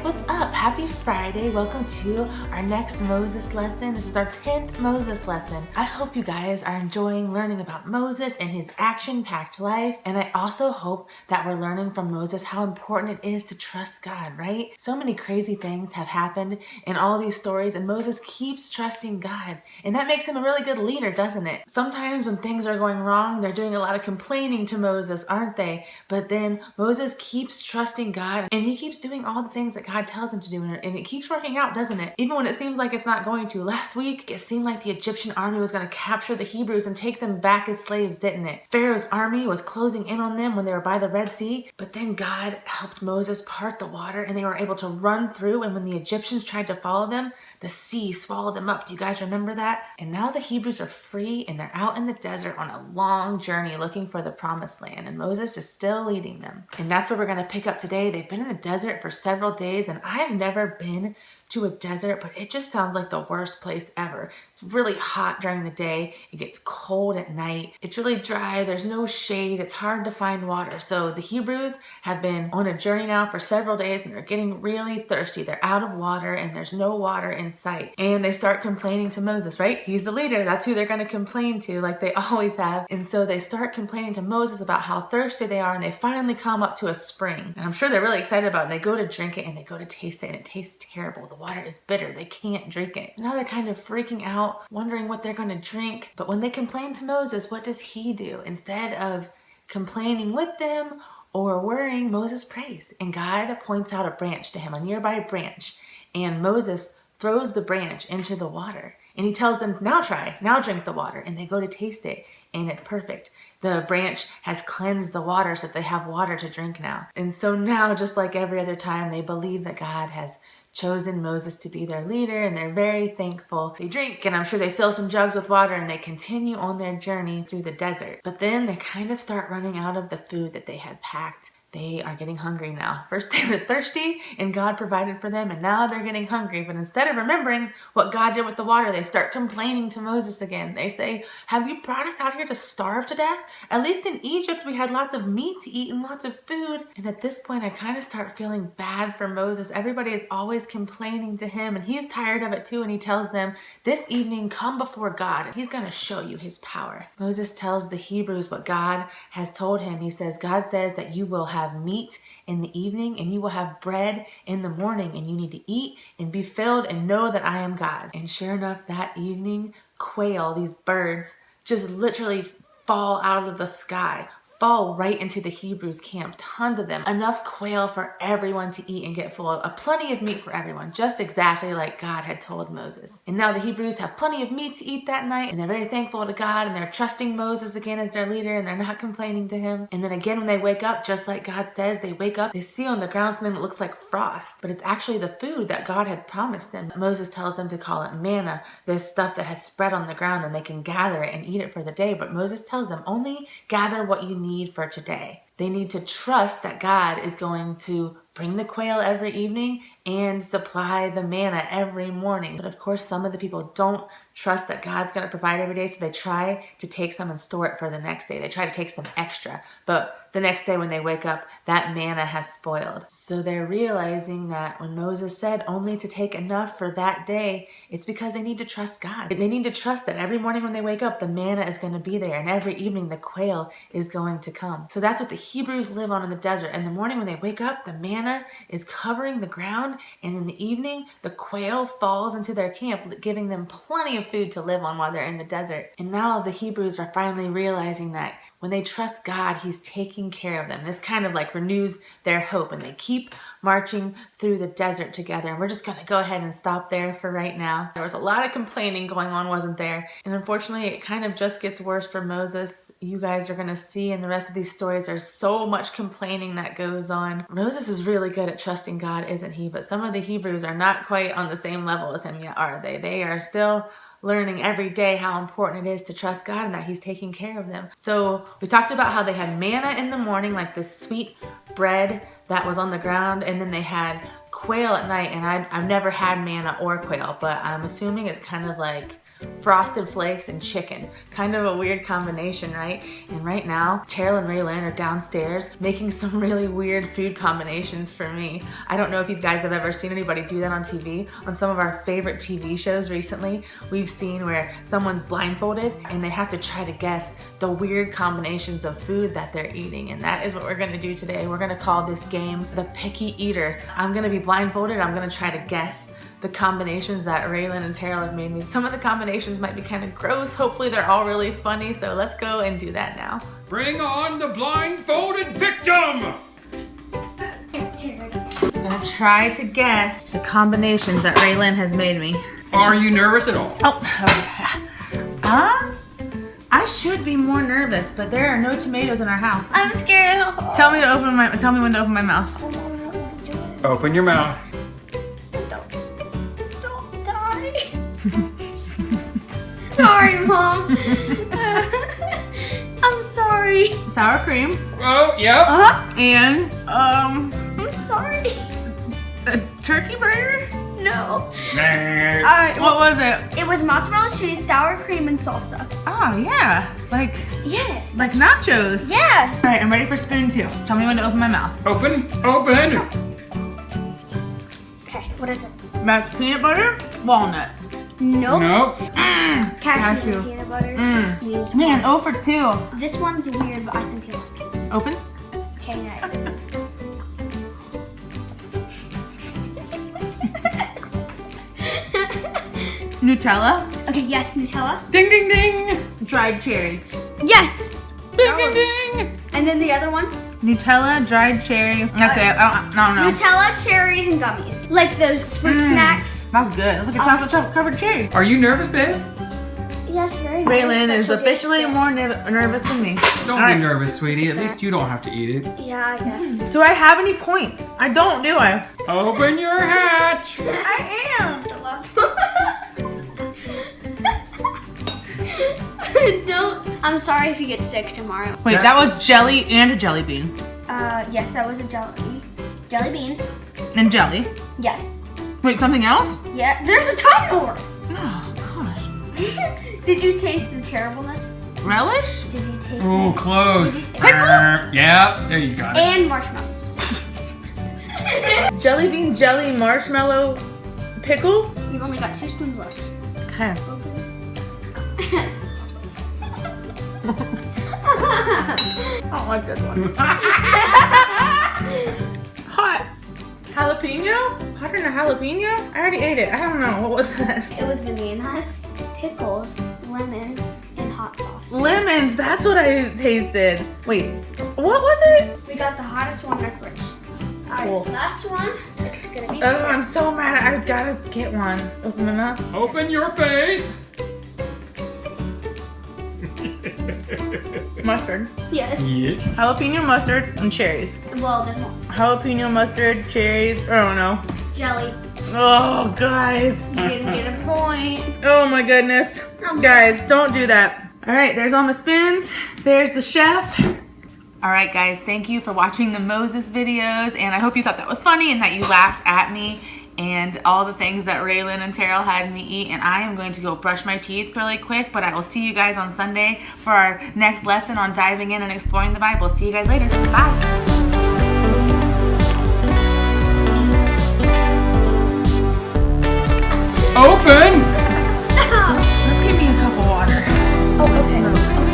what's up? Happy Friday. Welcome to our next Moses lesson. This is our 10th Moses lesson. I hope you guys are enjoying learning about Moses and his action-packed life. And I also hope that we're learning from Moses how important it is to trust God, right? So many crazy things have happened in all these stories, and Moses keeps trusting God. And that makes him a really good leader, doesn't it? Sometimes when things are going wrong, they're doing a lot of complaining to Moses, aren't they? But then Moses keeps trusting God, and he keeps doing all the things that God tells him to do, and it keeps working out, doesn't it? Even when it seems like it's not going to. Last week, it seemed like the Egyptian army was going to capture the Hebrews and take them back as slaves, didn't it? Pharaoh's army was closing in on them when they were by the Red Sea, but then God helped Moses part the water, and they were able to run through, and when the Egyptians tried to follow them, the sea swallowed them up. Do you guys remember that? And now the Hebrews are free, and they're out in the desert on a long journey looking for the promised land, and Moses is still leading them. And that's where we're going to pick up today. They've been in the desert for several days, and I've never been to a desert, but it just sounds like the worst place ever. It's really hot during the day. It gets cold at night. It's really dry. There's no shade. It's hard to find water. So the Hebrews have been on a journey now for several days, and they're getting really thirsty. They're out of water, and there's no water in sight. And they start complaining to Moses, right? He's the leader. That's who they're going to complain to, like they always have. And so they start complaining to Moses about how thirsty they are, and they finally come up to a spring. And I'm sure they're really excited about it. They go to drink it, and they go to taste it, and it tastes terrible. The water is bitter. They can't drink it. Now they're kind of freaking out, wondering what they're going to drink. But when they complain to Moses, what does he do? Instead of complaining with them or worrying, Moses prays. And God points out a branch to him, a nearby branch. And Moses throws the branch into the water. And he tells them, now try, now drink the water. And they go to taste it, and it's perfect. The branch has cleansed the water so that they have water to drink now. And so now, just like every other time, they believe that God has chosen Moses to be their leader, and they're very thankful. They drink, and I'm sure they fill some jugs with water, and they continue on their journey through the desert. But then they kind of start running out of the food that they had packed. They are getting hungry now. First they were thirsty and God provided for them, and now they're getting hungry. But instead of remembering what God did with the water, they start complaining to Moses again. They say, have you brought us out here to starve to death? At least in Egypt we had lots of meat to eat and lots of food. And at this point I kind of start feeling bad for Moses. Everybody is always complaining to him, and he's tired of it too, and he tells them, this evening come before God and he's going to show you his power. Moses tells the Hebrews what God has told him. He says, God says that you will have meat in the evening and you will have bread in the morning, and you need to eat and be filled and know that I am God. And sure enough, that evening, quail, these birds, just literally fall out of the sky, fall right into the Hebrews camp, tons of them, enough quail for everyone to eat and get full of, plenty of meat for everyone, just exactly like God had told Moses. And now the Hebrews have plenty of meat to eat that night, and they're very thankful to God, and they're trusting Moses again as their leader, and they're not complaining to him. And then again, when they wake up, just like God says, they wake up, they see on the ground something that looks like frost, but it's actually the food that God had promised them. Moses tells them to call it manna, this stuff that has spread on the ground, and they can gather it and eat it for the day. But Moses tells them, only gather what you need for today. They need to trust that God is going to bring the quail every evening and supply the manna every morning. But of course, some of the people don't trust that God's going to provide every day, so they try to take some and store it for the next day. They try to take some extra, but the next day when they wake up, that manna has spoiled. So they're realizing that when Moses said only to take enough for that day, it's because they need to trust God. They need to trust that every morning when they wake up, the manna is going to be there, and every evening the quail is going to come. So that's what the Hebrews live on in the desert. In the morning when they wake up, the manna is covering the ground, and in the evening, the quail falls into their camp, giving them plenty of food to live on while they're in the desert. And now the Hebrews are finally realizing that when they trust God, he's taking care of them. This kind of like renews their hope, and they keep marching through the desert together. And we're just going to go ahead and stop there for right now. There was a lot of complaining going on, wasn't there? And unfortunately, it kind of just gets worse for Moses. You guys are going to see in the rest of these stories, there's so much complaining that goes on. Moses is really good at trusting God, isn't he? But some of the Hebrews are not quite on the same level as him yet, are they? They are still learning every day how important it is to trust God and that he's taking care of them. So we talked about how they had manna in the morning, like this sweet bread that was on the ground, and then they had quail at night. And I've never had manna or quail, but I'm assuming it's kind of like Frosted Flakes and chicken. Kind of a weird combination, right? And right now, Terrell and Raylan are downstairs making some really weird food combinations for me. I don't know if you guys have ever seen anybody do that on TV. On some of our favorite TV shows recently, we've seen where someone's blindfolded and they have to try to guess the weird combinations of food that they're eating. And that is what we're gonna do today. We're gonna call this game The Picky Eater. I'm gonna be blindfolded. I'm gonna try to guess the combinations that Raylan and Terrell have made me. Some of the combinations might be kind of gross. Hopefully they're all really funny. So let's go and do that now. Bring on the blindfolded victim! I'm gonna try to guess the combinations that Raylan has made me. Are you nervous at all? I should be more nervous, but there are no tomatoes in our house. I'm scared. Tell me when to open my mouth. Open your mouth. Don't die. Sorry, Mom. I'm sorry. Sour cream. Oh, yep. And I'm sorry. a turkey burger? No. What was it? It was mozzarella cheese, sour cream, and salsa. Oh yeah, like nachos. Yeah. All right, I'm ready for spoon 2. Tell me when to open my mouth. Open. Okay, what is it? That's peanut butter, walnut. Nope. Nope. Cashew Cashew. and peanut butter. Means Man, 0 for 2. This one's weird, but I think you'll like it. Open. Okay, now. Nutella, Okay, yes, Nutella. Ding, ding, ding. dried cherry. Yes. Ding, ding, ding. And then the other one? Nutella, dried cherry. That's it. I don't know. Nutella, cherries, and gummies. Like those fruit snacks. That's good. That's like a chocolate covered cherry. Are you nervous, babe? Yes, very nice. Raylan is Special officially gift. more nervous than me. Don't All be right. nervous, sweetie. At least you don't have to eat it. Yeah, I guess. Do I have any points? I don't, do I? Open your hatch. I am. Don't. I'm sorry if you get sick tomorrow. Wait, that was jelly and a jelly bean. Yes, that was a jelly beans. And jelly. Yes. Wait, something else? Yeah. There's a ton more. Oh, gosh. Did you taste the terribleness? Relish? Did you taste Ooh, it? close. Pickle? Yeah, there you got it. And marshmallows. Jelly bean, jelly, marshmallow, pickle? You've only got 2 spoons left. Okay. I don't like this one. Hot. Jalapeno? Hotter than a jalapeno? I already ate it. I don't know. What was that? It was bananas, pickles, lemons, and hot sauce. Lemons. That's what I tasted. Wait. What was it? We got the hottest one in our fridge. Alright, Cool. last one. It's gonna be Oh, I'm so mad. I gotta get one. Open my mouth. Open your face. Mustard. Yes. Yes. Jalapeno mustard and cherries. Well, there's more. Jalapeno mustard, cherries. I don't know. Jelly. Oh, guys. You didn't get a point. Oh my goodness. Guys, don't do that. All right, there's all my spoons. There's the chef. All right, guys, thank you for watching the Moses videos, and I hope you thought that was funny and that you laughed at me and all the things that Raylan and Terrell had me eat. And I am going to go brush my teeth really quick, but I will see you guys on Sunday for our next lesson on diving in and exploring the Bible. See you guys later. Bye. Open. Stop. Let's give me a cup of water. Oh, okay. Smokes.